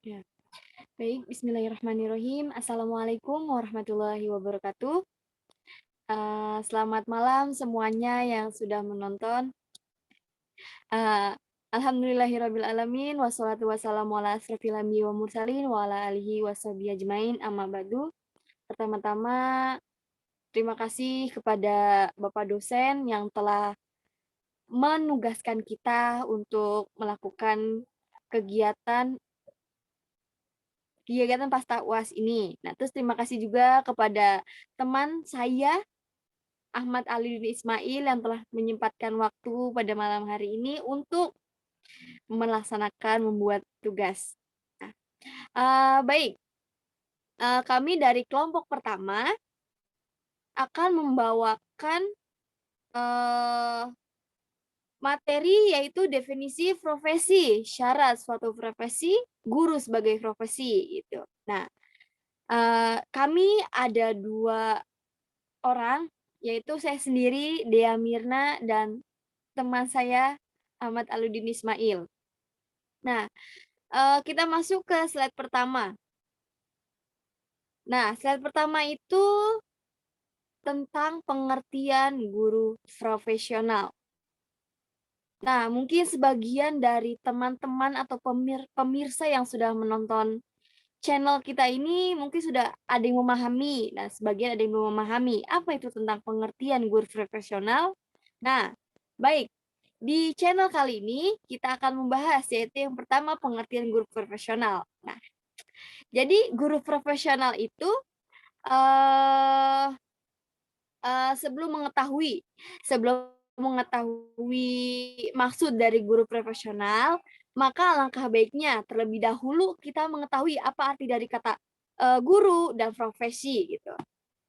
Ya, baik, bismillahirrahmanirrahim. Assalamualaikum warahmatullahi wabarakatuh. Selamat malam semuanya yang sudah menonton. Eee, Alhamdulillahirabbil alamin, wassalatu wassalamu ala asrofil anbiya'i wa mursalin wa ala alihi washabihi ajmain, amma ba'du. Pertama-tama, terima kasih kepada Bapak dosen yang telah menugaskan kita untuk melakukan kegiatan kegiatan pasca UAS ini. Nah, terus terima kasih juga kepada teman saya Ahmad Aliudin Ismail yang telah menyempatkan waktu pada malam hari ini untuk membuat tugas. Nah, baik, kami dari kelompok pertama akan membawakan, eee, materi yaitu definisi profesi, syarat suatu profesi, guru sebagai profesi, gitu. Nah, kami ada 2 orang, yaitu saya sendiri, Dea Mirna, dan teman saya Ahmad Aludin Ismail. Nah, kita masuk ke slide pertama. Nah, slide pertama itu tentang pengertian guru profesional. Nah, mungkin sebagian dari teman-teman atau pemirsa yang sudah menonton channel kita ini mungkin sudah ada yang memahami, nah sebagian ada yang belum memahami, apa itu tentang pengertian guru profesional. Nah, baik, di channel kali ini kita akan membahas yaitu yang pertama pengertian guru profesional. Nah, jadi guru profesional itu, eee sebelum mengetahui maksud dari guru profesional, maka alangkah baiknya terlebih dahulu kita mengetahui apa arti dari kata, guru dan profesi gitu.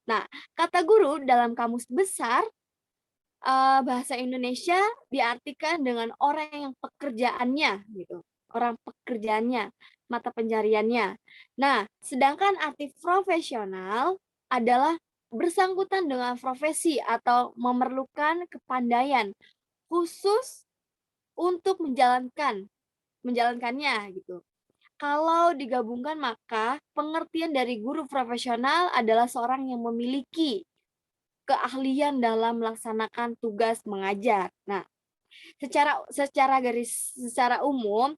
Nah, kata guru dalam kamus besar, bahasa Indonesia diartikan dengan orang yang pekerjaannya gitu, orang pekerjaannya, mata pencariannya. Nah, sedangkan arti profesional adalah bersangkutan dengan profesi atau memerlukan kepandaian khusus untuk menjalankannya gitu. Kalau digabungkan maka pengertian dari guru profesional adalah seorang yang memiliki keahlian dalam melaksanakan tugas mengajar. Nah, secara umum,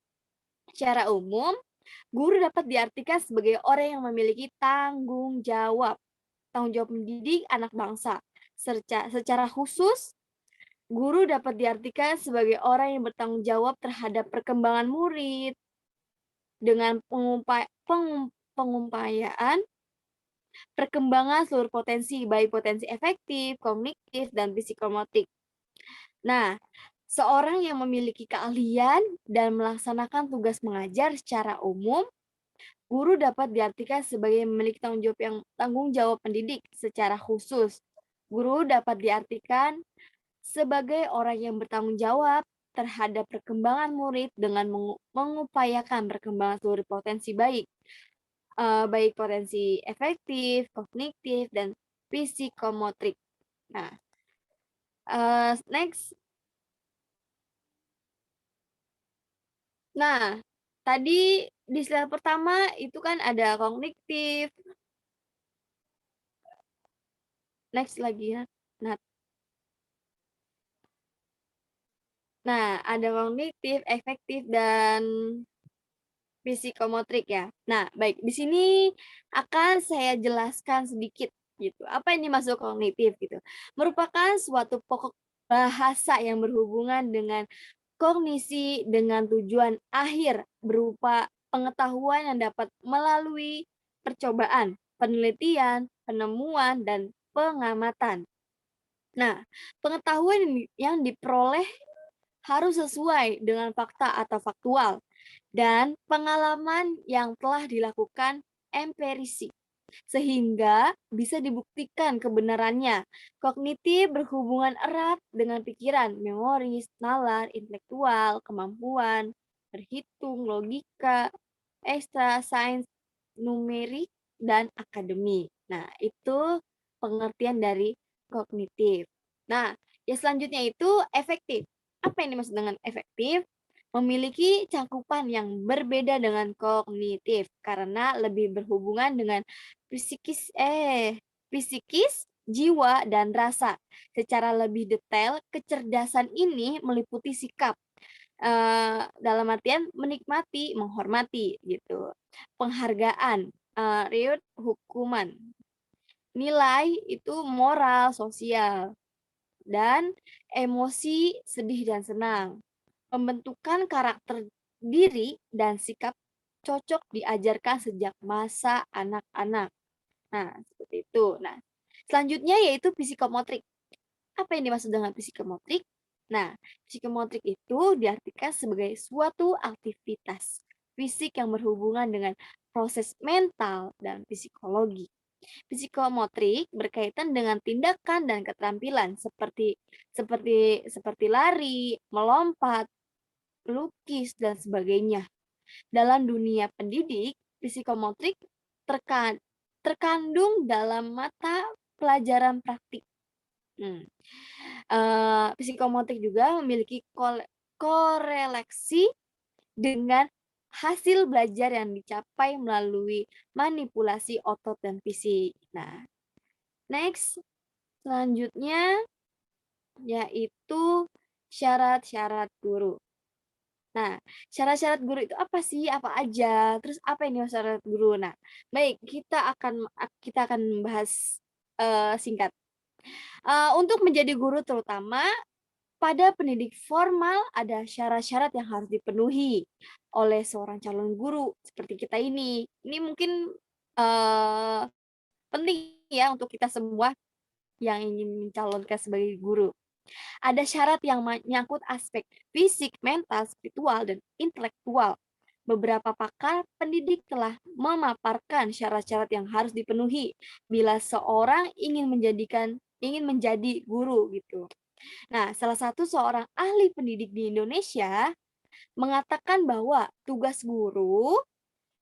guru dapat diartikan sebagai orang yang memiliki tanggung jawab mendidik anak bangsa. Secara khusus, guru dapat diartikan sebagai orang yang bertanggung jawab terhadap perkembangan murid dengan pengumpayaan perkembangan seluruh potensi, baik potensi efektif, kognitif, dan psikomotorik. Nah, seorang yang memiliki keahlian dan melaksanakan tugas mengajar secara umum, guru dapat diartikan sebagai memiliki tanggung jawab pendidik secara khusus. Guru dapat diartikan sebagai orang yang bertanggung jawab terhadap perkembangan murid dengan mengupayakan perkembangan seluruh potensi baik potensi efektif, kognitif, dan psikomotorik. Nah, next. Nah, tadi di slide pertama itu kan ada kognitif, next lagi ya. Nah nah, ada kognitif, efektif, dan psikomotorik ya. Nah, baik, di sini akan saya jelaskan sedikit gitu, apa ini dimaksud kognitif gitu. Merupakan suatu pokok bahasa yang berhubungan dengan kognisi dengan tujuan akhir berupa pengetahuan yang dapat melalui percobaan, penelitian, penemuan, dan pengamatan. Nah, pengetahuan yang diperoleh harus sesuai dengan fakta atau faktual dan pengalaman yang telah dilakukan empirisi sehingga bisa dibuktikan kebenarannya. Kognitif berhubungan erat dengan pikiran, memoris, nalar, intelektual, kemampuan, berhitung, logika, ekstra, sains, numerik, dan akademik. Nah, itu pengertian dari kognitif. Nah, yang selanjutnya itu efektif. Apa yang dimaksud dengan efektif? memiliki cakupan yang berbeda dengan kognitif karena lebih berhubungan dengan psikis, jiwa, dan rasa. Secara lebih detail, kecerdasan ini meliputi sikap, dalam artian menikmati, menghormati gitu, penghargaan, reward, hukuman, nilai itu moral, sosial, dan emosi sedih dan senang. Pembentukan karakter diri dan sikap cocok diajarkan sejak masa anak-anak. Nah, seperti itu. Nah, selanjutnya yaitu psikomotrik. Apa yang dimaksud dengan psikomotrik? Nah, psikomotrik itu diartikan sebagai suatu aktivitas fisik yang berhubungan dengan proses mental dan psikologi. Psikomotrik berkaitan dengan tindakan dan keterampilan seperti seperti lari, melompat, lukis, dan sebagainya. Dalam dunia pendidik, psikomotrik terkandung dalam mata pelajaran praktik. Psikomotik juga memiliki korelasi dengan hasil belajar yang dicapai melalui manipulasi otot dan fisik. Nah, next, selanjutnya yaitu syarat-syarat guru. Nah, syarat-syarat guru itu apa sih? Apa aja? Terus apa ini syarat guru? Nah, baik, kita akan bahas singkat. Untuk menjadi guru terutama pada pendidik formal ada syarat-syarat yang harus dipenuhi oleh seorang calon guru seperti kita ini. Ini mungkin eh, penting ya untuk kita semua yang ingin mencalonkan sebagai guru. Ada syarat yang menyangkut aspek fisik, mental, spiritual, dan intelektual. Beberapa pakar pendidik telah memaparkan syarat-syarat yang harus dipenuhi bila seorang ingin menjadi guru gitu. Nah, salah satu seorang ahli pendidik di Indonesia mengatakan bahwa tugas guru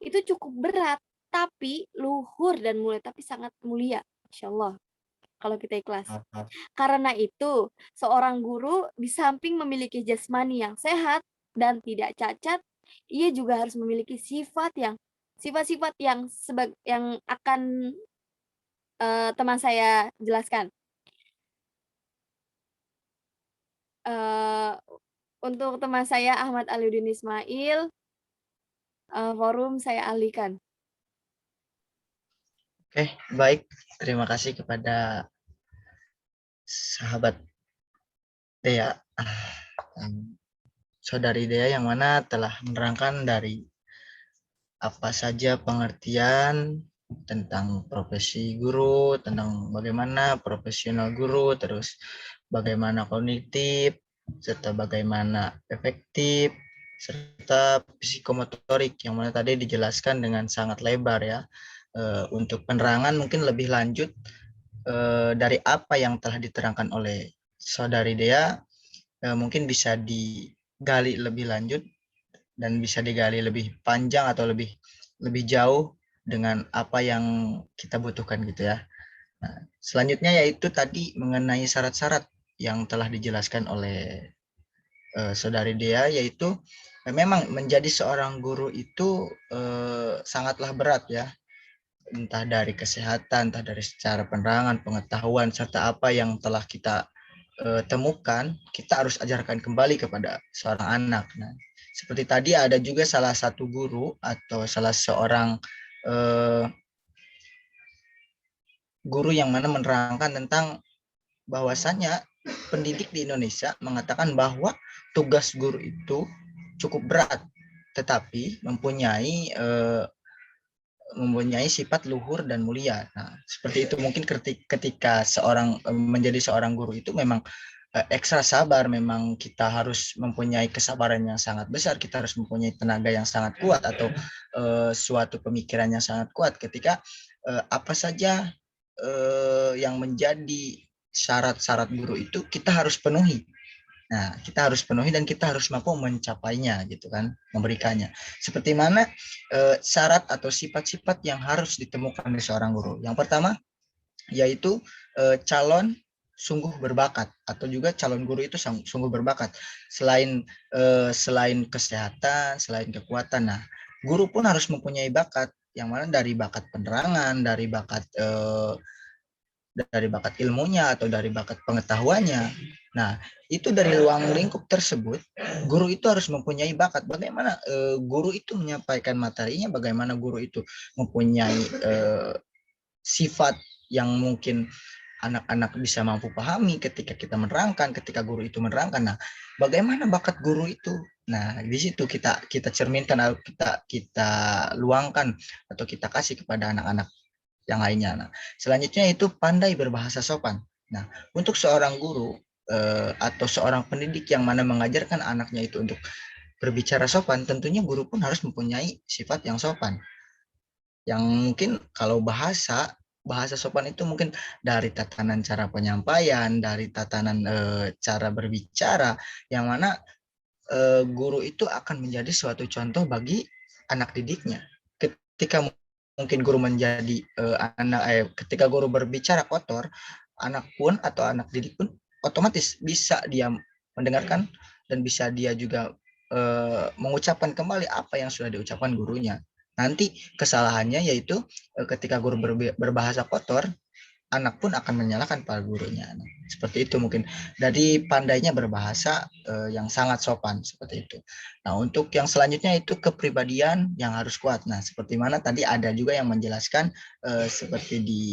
itu cukup berat, tapi luhur dan mulia, tapi sangat mulia. Insya Allah, kalau kita ikhlas. Karena itu, seorang guru di samping memiliki jasmani yang sehat dan tidak cacat, ia juga harus memiliki sifat-sifat yang akan teman saya jelaskan. Untuk teman saya Ahmad Aliuddin Ismail, forum saya alihkan. Oke, baik. Terima kasih kepada sahabat Dea, saudari Dea yang mana telah menerangkan dari apa saja pengertian tentang profesi guru, tentang bagaimana profesional guru, terus bagaimana kognitif, serta bagaimana efektif, serta psikomotorik yang mana tadi dijelaskan dengan sangat lebar ya. Untuk penerangan mungkin lebih lanjut dari apa yang telah diterangkan oleh saudari Dea, mungkin bisa digali lebih lanjut dan bisa digali lebih panjang atau lebih jauh dengan apa yang kita butuhkan gitu ya. Nah, selanjutnya yaitu tadi mengenai syarat-syarat yang telah dijelaskan oleh saudari Dea, yaitu memang menjadi seorang guru itu sangatlah berat ya, entah dari kesehatan, entah dari secara penerangan, pengetahuan, serta apa yang telah kita temukan, kita harus ajarkan kembali kepada seorang anak. Nah, seperti tadi ada juga salah satu guru atau salah seorang guru yang mana menerangkan tentang bahwasannya pendidik di Indonesia mengatakan bahwa tugas guru itu cukup berat, tetapi mempunyai sifat luhur dan mulia. Nah, seperti itu mungkin ketika seorang menjadi seorang guru itu memang ekstra sabar, memang kita harus mempunyai kesabaran yang sangat besar, kita harus mempunyai tenaga yang sangat kuat atau suatu pemikiran yang sangat kuat ketika apa saja yang menjadi syarat-syarat guru itu kita harus penuhi. Nah, kita harus penuhi dan kita harus mampu mencapainya gitu kan, memberikannya. Seperti mana syarat atau sifat-sifat yang harus ditemukan dari seorang guru. Yang pertama yaitu calon sungguh berbakat, atau juga calon guru itu sungguh berbakat. Selain kesehatan, selain kekuatan, nah guru pun harus mempunyai bakat, yang mana dari bakat penerangan, dari bakat ilmunya atau dari bakat pengetahuannya. Nah, itu dari ruang lingkup tersebut, guru itu harus mempunyai bakat. Bagaimana guru itu menyampaikan materinya, bagaimana guru itu mempunyai sifat yang mungkin anak-anak bisa mampu pahami ketika kita menerangkan, ketika guru itu menerangkan. Nah, bagaimana bakat guru itu? Nah, di situ kita cerminkan, atau kita luangkan, atau kita kasih kepada anak-anak yang lainnya. Nah, selanjutnya itu pandai berbahasa sopan. Nah, untuk seorang guru atau seorang pendidik yang mana mengajarkan anaknya itu untuk berbicara sopan, tentunya guru pun harus mempunyai sifat yang sopan. Yang mungkin kalau bahasa sopan itu mungkin dari tatanan cara penyampaian, dari tatanan cara berbicara, yang mana guru itu akan menjadi suatu contoh bagi anak didiknya. Ketika mungkin guru menjadi ketika guru berbicara kotor, anak pun atau anak didik pun otomatis bisa dia mendengarkan dan bisa dia juga mengucapkan kembali apa yang sudah diucapkan gurunya. Nanti kesalahannya yaitu ketika guru berbahasa kotor, anak pun akan menyalahkan para gurunya. Nah, seperti itu mungkin. Dari pandainya berbahasa yang sangat sopan, seperti itu. Nah, untuk yang selanjutnya itu kepribadian yang harus kuat. Nah, seperti mana tadi ada juga yang menjelaskan seperti di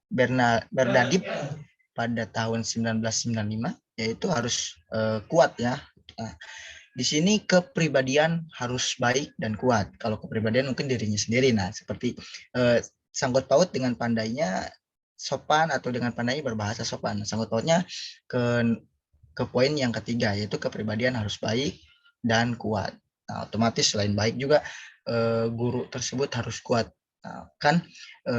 Bernadib pada tahun 1995, yaitu harus kuat ya. Nah, di sini kepribadian harus baik dan kuat. Kalau kepribadian mungkin dirinya sendiri. Nah, seperti sangkut paut dengan pandainya sopan atau dengan pandainya berbahasa sopan. Sangkut pautnya ke poin yang ketiga, yaitu kepribadian harus baik dan kuat. Nah, otomatis selain baik juga guru tersebut harus kuat. Nah, kan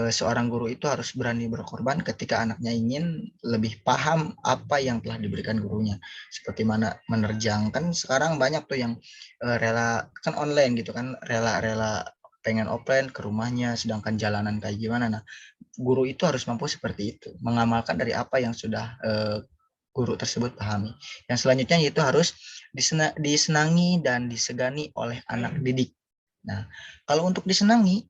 seorang guru itu harus berani berkorban ketika anaknya ingin lebih paham apa yang telah diberikan gurunya. Seperti mana menerjangkan sekarang banyak tuh yang rela kan online gitu kan, rela pengen offline ke rumahnya, sedangkan jalanan kayak gimana. Nah, guru itu harus mampu seperti itu, mengamalkan dari apa yang sudah guru tersebut pahami. Yang selanjutnya yaitu harus disenangi dan disegani oleh anak didik. Nah, kalau untuk disenangi,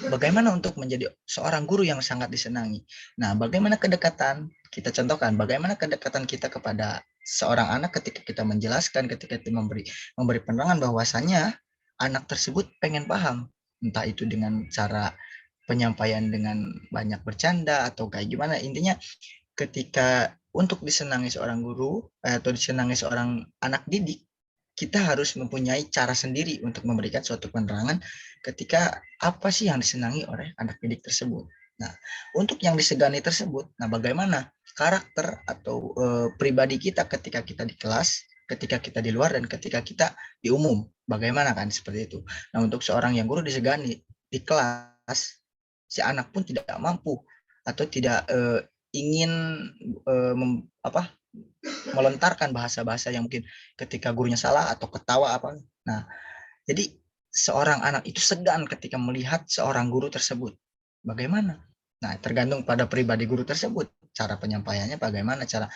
bagaimana untuk menjadi seorang guru yang sangat disenangi? Nah, bagaimana kedekatan? Kita contohkan bagaimana kedekatan kita kepada seorang anak ketika kita menjelaskan, ketika kita memberi penerangan bahwasanya anak tersebut pengen paham, entah itu dengan cara penyampaian dengan banyak bercanda atau kayak gimana. Intinya ketika untuk disenangi seorang guru atau disenangi seorang anak didik, kita harus mempunyai cara sendiri untuk memberikan suatu penerangan ketika apa sih yang disenangi oleh anak didik tersebut. Nah, untuk yang disegani tersebut, nah bagaimana karakter atau pribadi kita ketika kita di kelas, ketika kita di luar, dan ketika kita di umum, bagaimana kan seperti itu. Nah, untuk seorang yang guru disegani di kelas, si anak pun tidak mampu atau tidak ingin melontarkan bahasa-bahasa yang mungkin ketika gurunya salah atau ketawa apa. Nah, jadi seorang anak itu segan ketika melihat seorang guru tersebut. Bagaimana? Nah, tergantung pada pribadi guru tersebut. Cara penyampaiannya bagaimana, cara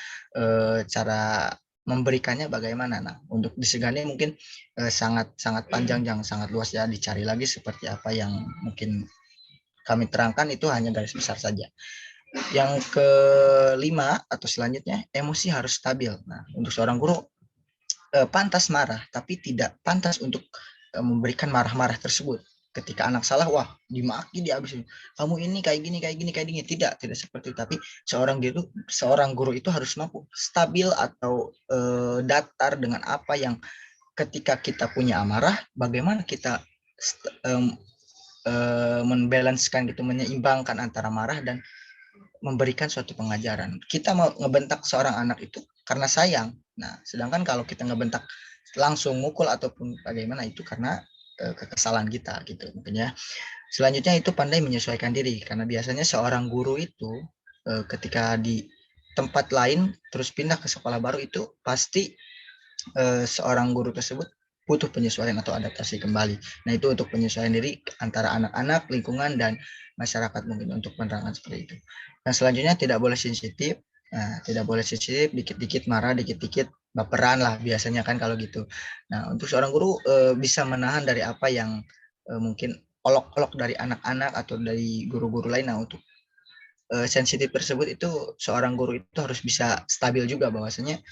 memberikannya bagaimana. Nah, untuk disegani mungkin sangat panjang, yang sangat luas ya, dicari lagi seperti apa yang mungkin kami terangkan, itu hanya garis besar saja. Yang kelima atau selanjutnya, emosi harus stabil. Nah, untuk seorang guru pantas marah, tapi tidak pantas untuk memberikan marah-marah tersebut. Ketika anak salah, wah dimaki, dihabisin. Kamu ini kayak gini. Tidak seperti itu. Tapi seorang guru itu harus mampu stabil atau datar dengan apa yang ketika kita punya amarah, bagaimana kita membalancekan gitu, menyeimbangkan antara marah dan memberikan suatu pengajaran. Kita mau ngebentak seorang anak itu karena sayang. Nah, sedangkan kalau kita ngebentak langsung mukul ataupun bagaimana, itu karena kekesalan kita gitu. Makanya selanjutnya itu pandai menyesuaikan diri, karena biasanya seorang guru itu ketika di tempat lain terus pindah ke sekolah baru, itu pasti seorang guru tersebut butuh penyesuaian atau adaptasi kembali. Nah, itu untuk penyesuaian diri antara anak-anak, lingkungan, dan masyarakat mungkin untuk penerangan seperti itu. Nah, selanjutnya tidak boleh sensitif. Nah, tidak boleh sensitif, dikit-dikit marah, dikit-dikit baperan lah biasanya kan kalau gitu. Nah, untuk seorang guru bisa menahan dari apa yang mungkin olok-olok dari anak-anak atau dari guru-guru lain. Nah, untuk sensitif tersebut itu seorang guru itu harus bisa stabil juga, bahwasanya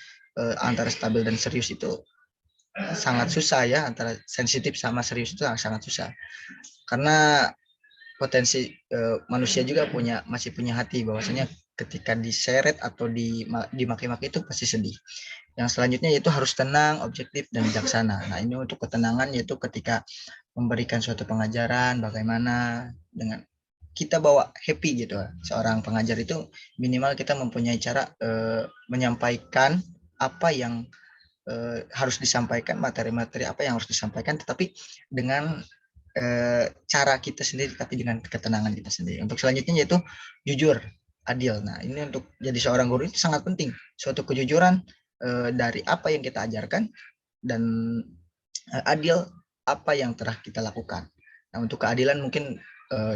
antara stabil dan serius itu sangat susah ya, antara sensitif sama serius itu sangat susah. Karena potensi manusia juga masih punya hati, bahwasanya ketika diseret atau dimaki-maki itu pasti sedih. Yang selanjutnya yaitu harus tenang, objektif, dan bijaksana. Nah, ini untuk ketenangan yaitu ketika memberikan suatu pengajaran, bagaimana dengan kita bawa happy gitu. Seorang pengajar itu minimal kita mempunyai cara menyampaikan apa yang harus disampaikan, materi-materi apa yang harus disampaikan, tetapi dengan cara kita sendiri, tapi dengan ketenangan kita sendiri. Untuk selanjutnya yaitu jujur, adil. Nah, ini untuk jadi seorang guru itu sangat penting. Suatu kejujuran dari apa yang kita ajarkan, dan adil apa yang telah kita lakukan. Nah, untuk keadilan mungkin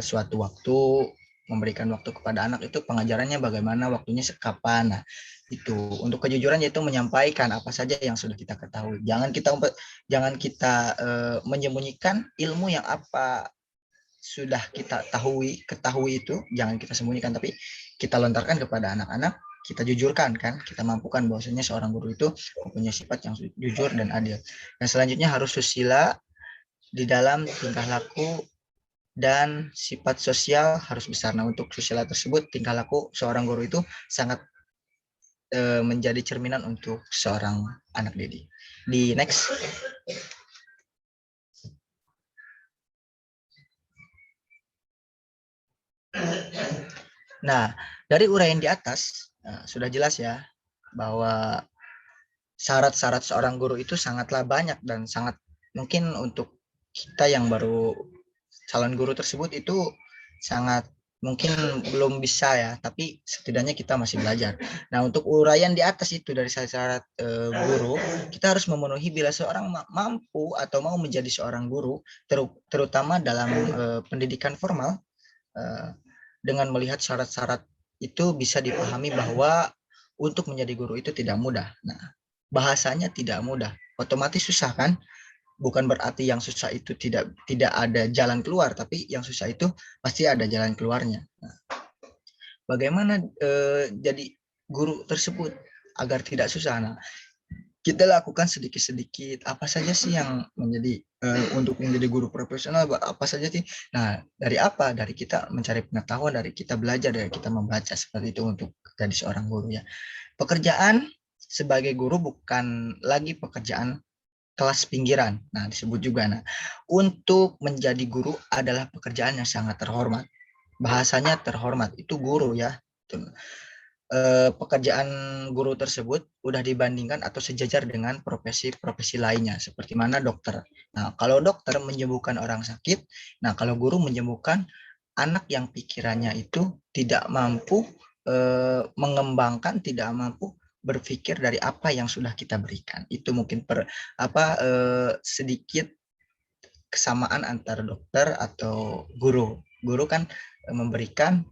suatu waktu memberikan waktu kepada anak itu pengajarannya bagaimana, waktunya kapan. Nah, itu untuk kejujuran yaitu menyampaikan apa saja yang sudah kita ketahui. Jangan kita menyembunyikan ilmu yang apa sudah kita ketahui itu jangan kita sembunyikan, tapi kita lontarkan kepada anak-anak, kita jujurkan kan, kita mampukan bahwasanya seorang guru itu mempunyai sifat yang jujur dan adil. Dan selanjutnya harus susila di dalam tingkah laku dan sifat sosial harus besar. Nah, untuk susila tersebut, tingkah laku seorang guru itu sangat menjadi cerminan untuk seorang anak didik. Di next. Nah, dari uraian di atas sudah jelas ya bahwa syarat-syarat seorang guru itu sangatlah banyak dan sangat mungkin untuk kita yang baru calon guru tersebut itu sangat mungkin belum bisa ya, tapi setidaknya kita masih belajar. Nah, untuk uraian di atas itu dari syarat guru, kita harus memenuhi bila seorang mampu atau mau menjadi seorang guru, terutama dalam pendidikan formal, dengan melihat syarat-syarat itu bisa dipahami bahwa untuk menjadi guru itu tidak mudah. Nah, bahasanya tidak mudah, otomatis susah kan? Bukan berarti yang susah itu tidak ada jalan keluar, tapi yang susah itu pasti ada jalan keluarnya. Nah, bagaimana jadi guru tersebut agar tidak susah? Nah, kita lakukan sedikit-sedikit apa saja sih yang menjadi untuk menjadi guru profesional, apa saja sih. Nah, dari apa? Dari kita mencari pengetahuan, dari kita belajar, dari kita membaca, seperti itu untuk jadi seorang guru ya. Pekerjaan sebagai guru bukan lagi pekerjaan kelas pinggiran. Nah, disebut juga. Nah, untuk menjadi guru adalah pekerjaan yang sangat terhormat. Bahasanya terhormat, itu guru ya. Pekerjaan guru tersebut udah dibandingkan atau sejajar dengan profesi-profesi lainnya, seperti mana dokter. Nah, kalau dokter menyembuhkan orang sakit, nah kalau guru menyembuhkan anak yang pikirannya itu tidak mampu mengembangkan, tidak mampu berpikir dari apa yang sudah kita berikan. Itu mungkin sedikit kesamaan antara dokter atau guru. Guru kan memberikan,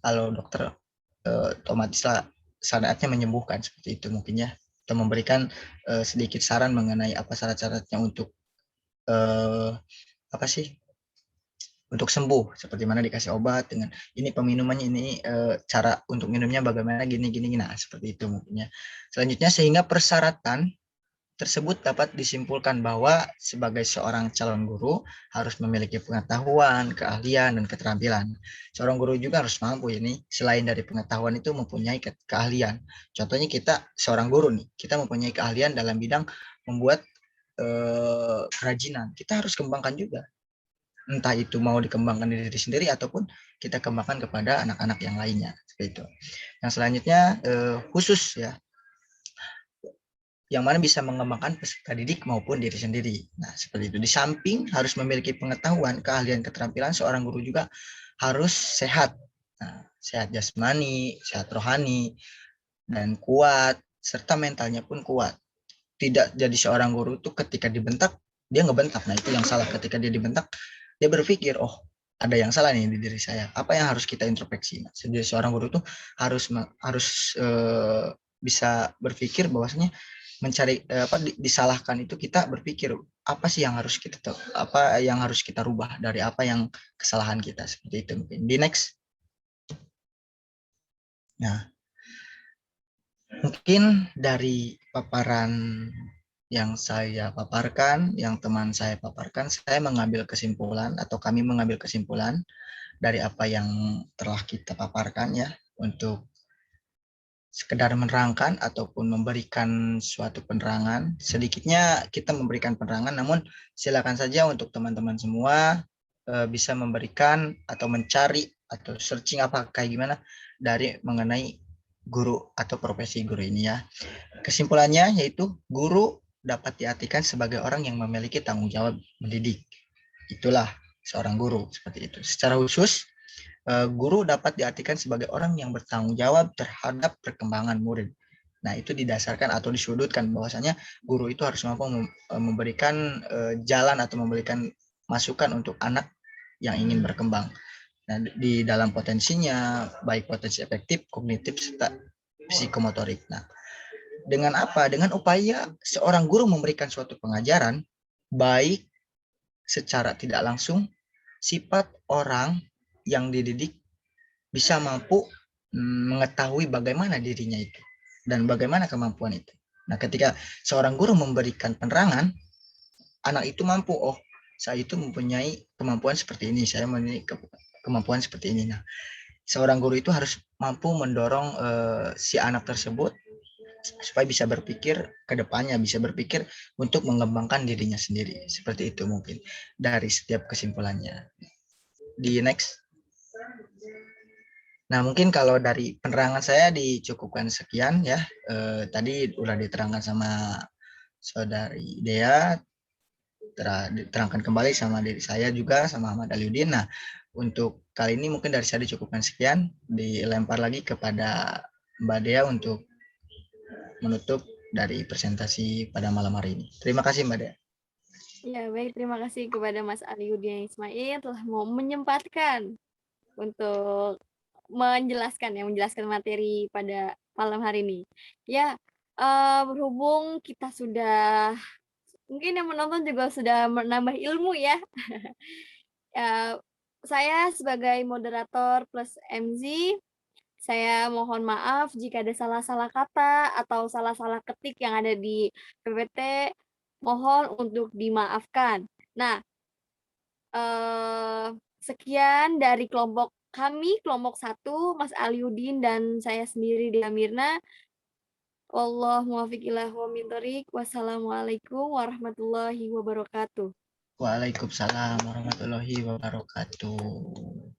kalau dokter otomatislah syaratnya menyembuhkan, seperti itu mungkin ya, atau memberikan sedikit saran mengenai apa syarat-syaratnya untuk apa sih, untuk sembuh, seperti mana dikasih obat dengan ini peminumannya, ini cara untuk minumnya bagaimana, gini gini. Nah, seperti itu mungkin ya. Selanjutnya, sehingga persyaratan tersebut dapat disimpulkan bahwa sebagai seorang calon guru harus memiliki pengetahuan, keahlian, dan keterampilan. Seorang guru juga harus mampu ini, selain dari pengetahuan itu mempunyai keahlian. Contohnya kita seorang guru nih, kita mempunyai keahlian dalam bidang membuat kerajinan. Kita harus kembangkan juga. Entah itu mau dikembangkan diri sendiri ataupun kita kembangkan kepada anak-anak yang lainnya. Seperti itu. Yang selanjutnya khusus ya, yang mana bisa mengembangkan peserta didik maupun diri sendiri. Nah, seperti itu. Di samping harus memiliki pengetahuan, keahlian, keterampilan, seorang guru juga harus sehat. Nah, sehat jasmani, sehat rohani, dan kuat, serta mentalnya pun kuat. Tidak jadi seorang guru itu ketika dibentak, dia ngebentak. Nah, itu yang salah. Ketika dia dibentak, dia berpikir, oh, ada yang salah nih di diri saya. Apa yang harus kita introspeksi? Nah, jadi seorang guru itu harus bisa berpikir bahwasanya mencari disalahkan itu kita berpikir apa sih yang harus kita apa yang harus kita rubah dari apa yang kesalahan kita, seperti itu mungkin. Di next. Nah, mungkin dari paparan yang saya paparkan, yang teman saya paparkan, saya mengambil kesimpulan atau kami mengambil kesimpulan dari apa yang telah kita paparkan ya, untuk sekedar menerangkan ataupun memberikan suatu penerangan. Sedikitnya kita memberikan penerangan, namun silakan saja untuk teman-teman semua bisa memberikan atau mencari atau searching apa kayak gimana dari mengenai guru atau profesi guru ini ya. Kesimpulannya yaitu guru dapat diartikan sebagai orang yang memiliki tanggung jawab mendidik. Itulah seorang guru, seperti itu. Secara khusus, guru dapat diartikan sebagai orang yang bertanggung jawab terhadap perkembangan murid. Nah, itu didasarkan atau disudutkan bahwasanya guru itu harus mampu memberikan jalan atau memberikan masukan untuk anak yang ingin berkembang. Nah, di dalam potensinya, baik potensi efektif, kognitif, serta psikomotorik. Nah, dengan apa? Dengan upaya seorang guru memberikan suatu pengajaran, baik secara tidak langsung, sifat orang yang dididik bisa mampu mengetahui bagaimana dirinya itu dan bagaimana kemampuan itu. Nah, ketika seorang guru memberikan penerangan, anak itu mampu, oh, saya itu mempunyai kemampuan seperti ini, saya mempunyai kemampuan seperti ini. Nah, seorang guru itu harus mampu mendorong si anak tersebut supaya bisa berpikir ke depannya, bisa berpikir untuk mengembangkan dirinya sendiri. Seperti itu mungkin dari setiap kesimpulannya. Di next. Nah, mungkin kalau dari penerangan saya dicukupkan sekian ya. Tadi udah diterangkan sama saudari Dea, diterangkan kembali sama diri saya juga, sama Ahmad Aliuddin. Nah, untuk kali ini mungkin dari saya dicukupkan sekian. Dilempar lagi kepada Mbak Dea untuk menutup dari presentasi pada malam hari ini. Terima kasih Mbak Dea. Ya, baik. Terima kasih kepada Mas Aliuddin Ismail telah mau menyempatkan untuk menjelaskan materi pada malam hari ini. Ya, berhubung kita sudah mungkin yang menonton juga sudah menambah ilmu ya. Saya sebagai moderator plus MC, saya mohon maaf jika ada salah-salah kata atau salah-salah ketik yang ada di PPT, mohon untuk dimaafkan. Nah, sekian dari kelompok kami, kelompok 1, Mas Aliuddin dan saya sendiri Dea Mirna. Wallahu muwaffiq ila aqwamit thoriq. Wassalamualaikum warahmatullahi wabarakatuh. Waalaikumsalam warahmatullahi wabarakatuh.